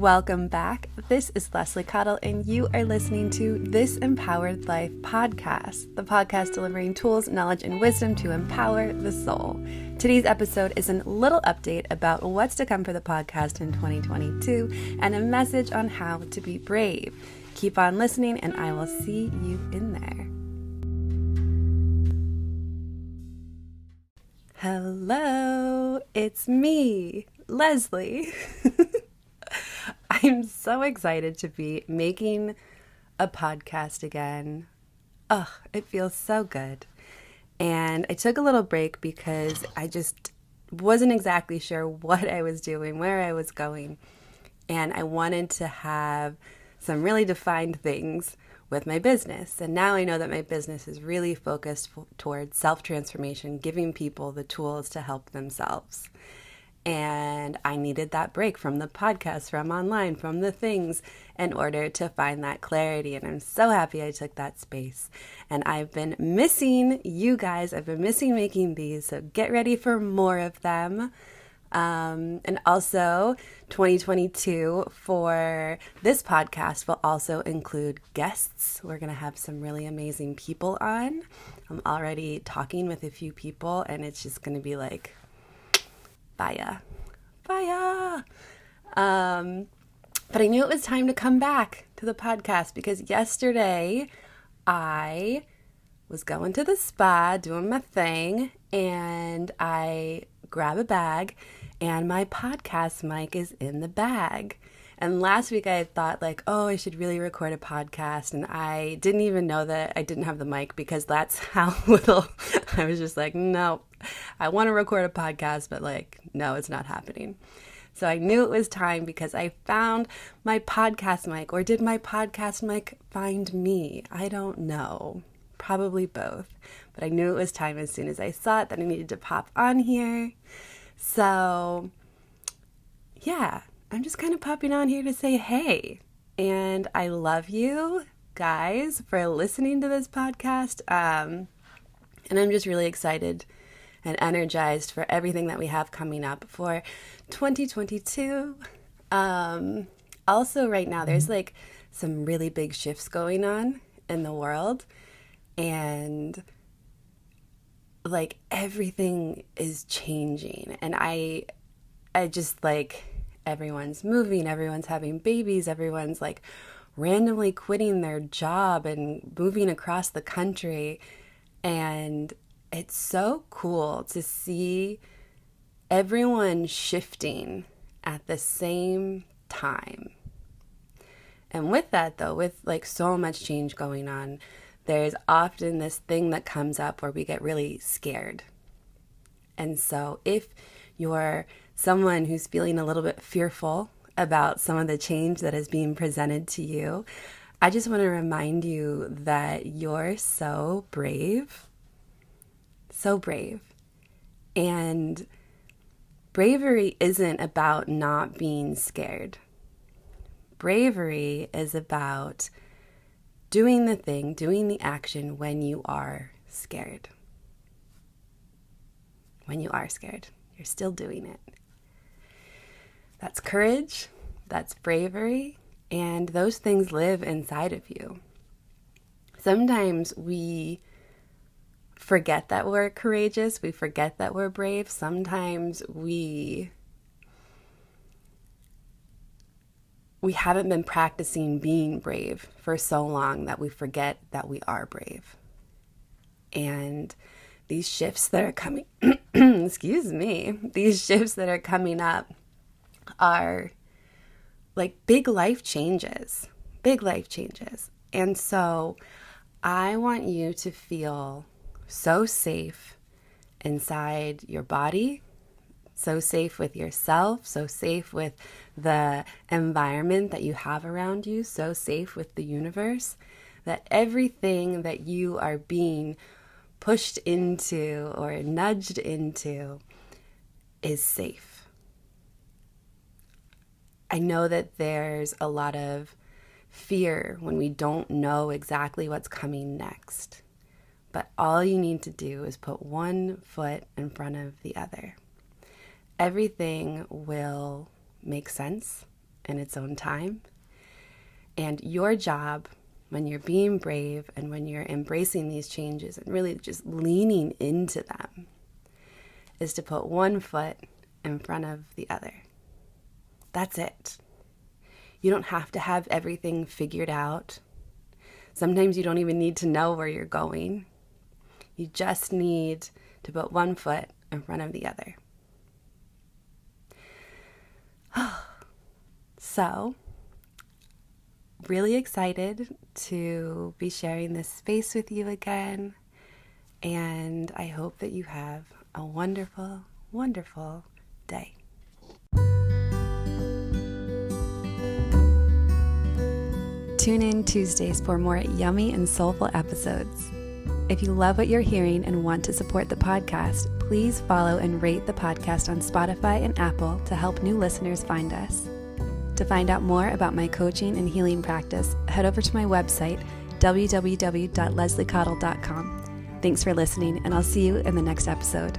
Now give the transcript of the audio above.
Welcome back. This is Leslie Cottle, and you are listening to This Empowered Life podcast, the podcast delivering tools, knowledge, and wisdom to empower the soul. Today's episode is a little update about what's to come for the podcast in 2022 and a message on how to be brave. Keep on listening, and I will see you in there. Hello, it's me, Leslie. I'm so excited to be making a podcast again. It feels so good. And I took a little break because I just wasn't exactly sure what I was doing, where I was going. And I wanted to have some really defined things with my business. And now I know that my business is really focused towards self-transformation, giving people the tools to help themselves. And I needed that break from the podcast, from online, from the things in order to find that clarity. And I'm so happy I took that space. And I've been missing you guys. I've been missing making these. So get ready for more of them. And also 2022 for this podcast will also include guests. We're going to have some really amazing people on. I'm already talking with a few people and it's just going to be like fire. But I knew it was time to come back to the podcast because yesterday I was going to the spa, doing my thing, and I grab a bag and my podcast mic is in the bag. And last week I had thought I should really record a podcast. And I didn't even know that I didn't have the mic because that's how little I was just like, no, I want to record a podcast, but no, it's not happening. So I knew it was time because I found my podcast mic, or did my podcast mic find me? I don't know. Probably both. But I knew it was time as soon as I saw it that I needed to pop on here. So yeah, I'm just kind of popping on here to say hey. And I love you guys for listening to this podcast. And I'm just really excited and energized for everything that we have coming up for 2022. Also right now, there's some really big shifts going on in the world. And everything is changing. And I just everyone's moving, everyone's having babies, everyone's randomly quitting their job and moving across the country. And it's so cool to see everyone shifting at the same time. And with that though, with so much change going on, there's often this thing that comes up where we get really scared. And so if you're someone who's feeling a little bit fearful about some of the change that is being presented to you, I just want to remind you that you're so brave. So brave. And bravery isn't about not being scared. Bravery is about doing the thing, doing the action when you are scared. When you are scared, you're still doing it. That's courage, that's bravery, and those things live inside of you. Sometimes we forget that we're courageous, we forget that we're brave. Sometimes we haven't been practicing being brave for so long that we forget that we are brave. And these shifts that are coming, these shifts that are coming up are big life changes. And so I want you to feel so safe inside your body, so safe with yourself, so safe with the environment that you have around you, so safe with the universe, that everything that you are being pushed into or nudged into is safe. I know that there's a lot of fear when we don't know exactly what's coming next. But all you need to do is put one foot in front of the other. Everything will make sense in its own time. And your job, when you're being brave and when you're embracing these changes and really just leaning into them, is to put one foot in front of the other. That's it. You don't have to have everything figured out. Sometimes you don't even need to know where you're going. You just need to put one foot in front of the other. So, really excited to be sharing this space with you again. And I hope that you have a wonderful, wonderful day. Tune in Tuesdays for more yummy and soulful episodes. If you love what you're hearing and want to support the podcast, please follow and rate the podcast on Spotify and Apple to help new listeners find us. To find out more about my coaching and healing practice, head over to my website, www.lesliecottle.com. Thanks for listening, and I'll see you in the next episode.